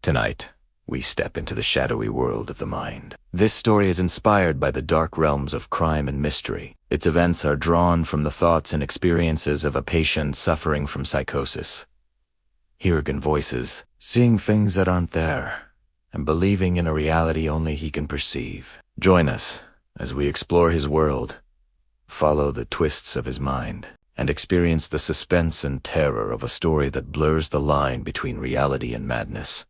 Tonight, we step into the shadowy world of the mind. This story is inspired by the dark realms of crime and mystery. Its events are drawn from the thoughts and experiences of a patient suffering from psychosis. Hearing voices, seeing things that aren't there, and believing in a reality only he can perceive. Join us as we explore his world, follow the twists of his mind, and experience the suspense and terror of a story that blurs the line between reality and madness.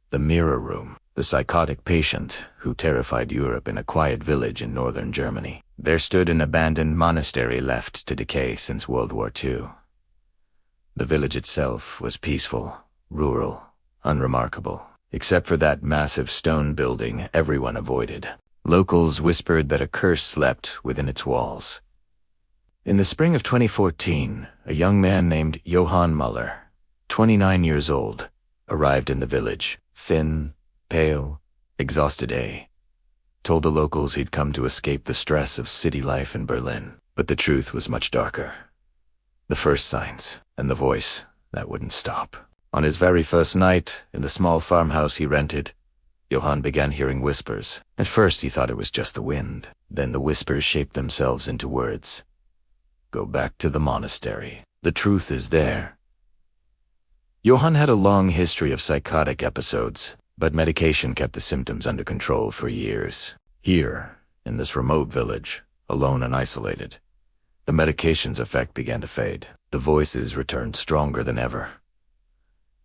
The Mirror Room, the psychotic patient who terrified Europe in a quiet village in northern Germany. There stood an abandoned monastery left to decay since World War II. The village itself was peaceful, rural, unremarkable. Except for that massive stone building everyone avoided. Locals whispered that a curse slept within its walls. In the spring of 2014, a young man named Johann Muller, 29 years old, arrived in the village. Thin, pale, exhausted, told the locals he'd come to escape the stress of city life in Berlin. But the truth was much darker. The first signs, and the voice that wouldn't stop. On his very first night, in the small farmhouse he rented, Johann began hearing whispers. At first he thought it was just the wind. Then the whispers shaped themselves into words. Go back to the monastery. The truth is there. Johann had a long history of psychotic episodes, but medication kept the symptoms under control for years. Here, in this remote village, alone and isolated, the medication's effect began to fade. The voices returned stronger than ever.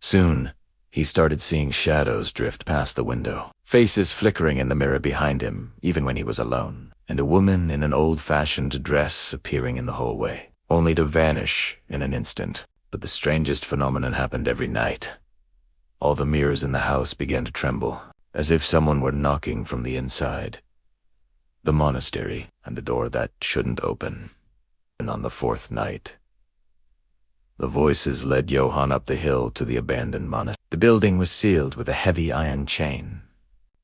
Soon, he started seeing shadows drift past the window, faces flickering in the mirror behind him, even when he was alone, and a woman in an old-fashioned dress appearing in the hallway, only to vanish in an instant. But the strangest phenomenon happened every night. All the mirrors in the house began to tremble, as if someone were knocking from the inside. The monastery, and the door that shouldn't open. And on the fourth night, the voices led Johann up the hill to the abandoned monastery. The building was sealed with a heavy iron chain,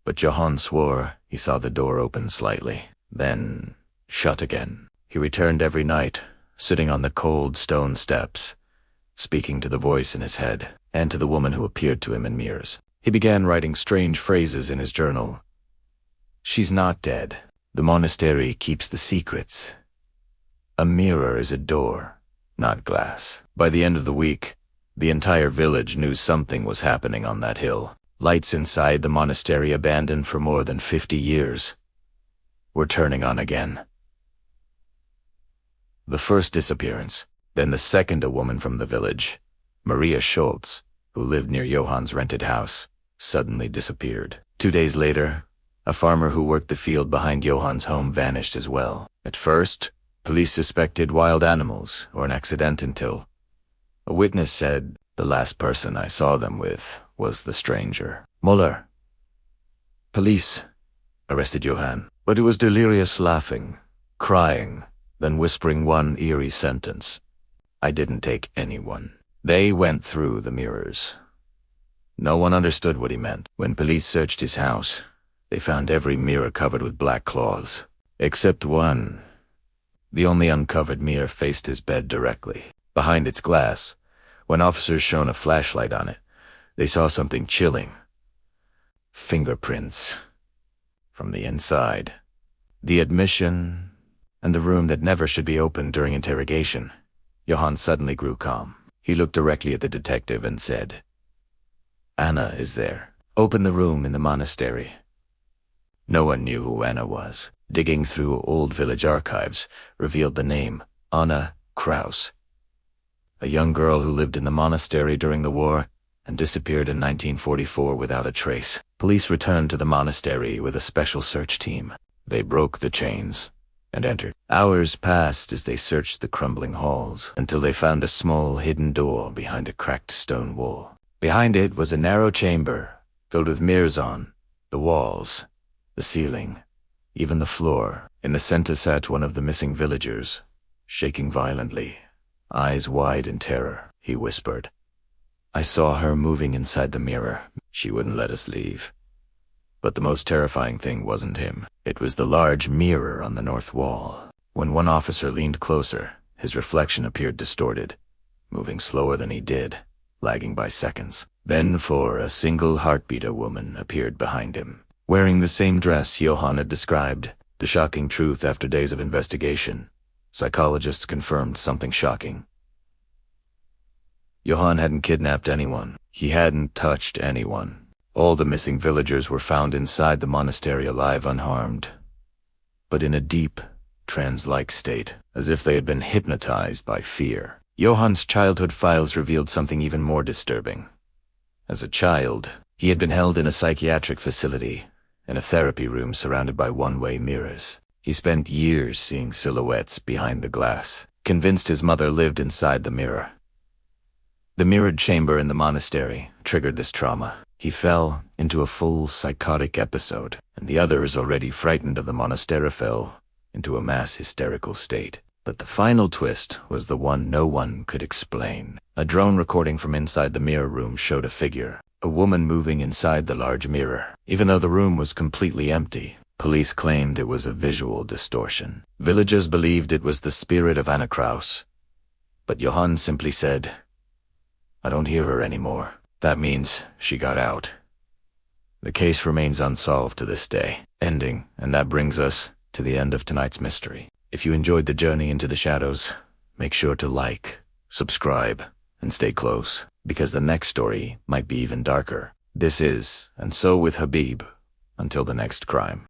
but Johann swore he saw the door open slightly, then shut again. He returned every night, sitting on the cold stone steps, speaking to the voice in his head, and to the woman who appeared to him in mirrors. He began writing strange phrases in his journal. She's not dead. The monastery keeps the secrets. A mirror is a door, not glass. By the end of the week, the entire village knew something was happening on that hill. Lights inside the monastery, abandoned for more than 50 years, were turning on again. The first disappearance, then the second, a woman from the village, Maria Schultz, who lived near Johann's rented house, suddenly disappeared. 2 days later, a farmer who worked the field behind Johann's home vanished as well. At first, police suspected wild animals or an accident until a witness said, the last person I saw them with was the stranger. Muller. Police arrested Johann, but it was delirious laughing, crying, then whispering one eerie sentence. I didn't take anyone. They went through the mirrors. No one understood what he meant. When police searched his house, they found every mirror covered with black cloths, except one. The only uncovered mirror faced his bed directly. Behind its glass, when officers shone a flashlight on it, they saw something chilling. Fingerprints. From the inside. The admission, and the room that never should be opened during interrogation. Johann suddenly grew calm. He looked directly at the detective and said, Anna is there. Open the room in the monastery. No one knew who Anna was. Digging through old village archives revealed the name Anna Kraus, a young girl who lived in the monastery during the war and disappeared in 1944 without a trace. Police returned to the monastery with a special search team. They broke the chains and entered. Hours passed as they searched the crumbling halls until they found a small hidden door behind a cracked stone wall. Behind it was a narrow chamber filled with mirrors on the walls, the ceiling, even the floor. In the center sat one of the missing villagers, shaking violently, eyes wide in terror. He whispered, I saw her moving inside the mirror. She wouldn't let us leave. But the most terrifying thing wasn't him. It was the large mirror on the north wall. When one officer leaned closer, his reflection appeared distorted, moving slower than he did, lagging by seconds. Then, for a single heartbeat, a woman appeared behind him, wearing the same dress Johann had described. The shocking truth after days of investigation. Psychologists confirmed something shocking. Johann hadn't kidnapped anyone. He hadn't touched anyone. All the missing villagers were found inside the monastery alive, unharmed, but in a deep, trance-like state, as if they had been hypnotized by fear. Johann's childhood files revealed something even more disturbing. As a child, he had been held in a psychiatric facility, in a therapy room surrounded by one-way mirrors. He spent years seeing silhouettes behind the glass, convinced his mother lived inside the mirror. The mirrored chamber in the monastery triggered this trauma. He fell into a full psychotic episode, and the others, already frightened of the monastery, fell into a mass hysterical state. But the final twist was the one no one could explain. A drone recording from inside the mirror room showed a figure, a woman moving inside the large mirror. Even though the room was completely empty, police claimed it was a visual distortion. Villagers believed it was the spirit of Anna Kraus. But Johann simply said, "I don't hear her anymore." That means she got out. The case remains unsolved to this day. And that brings us to the end of tonight's mystery. If you enjoyed the journey into the shadows, make sure to like, subscribe, and stay close, because the next story might be even darker. This is And So with Habib. Until the next crime.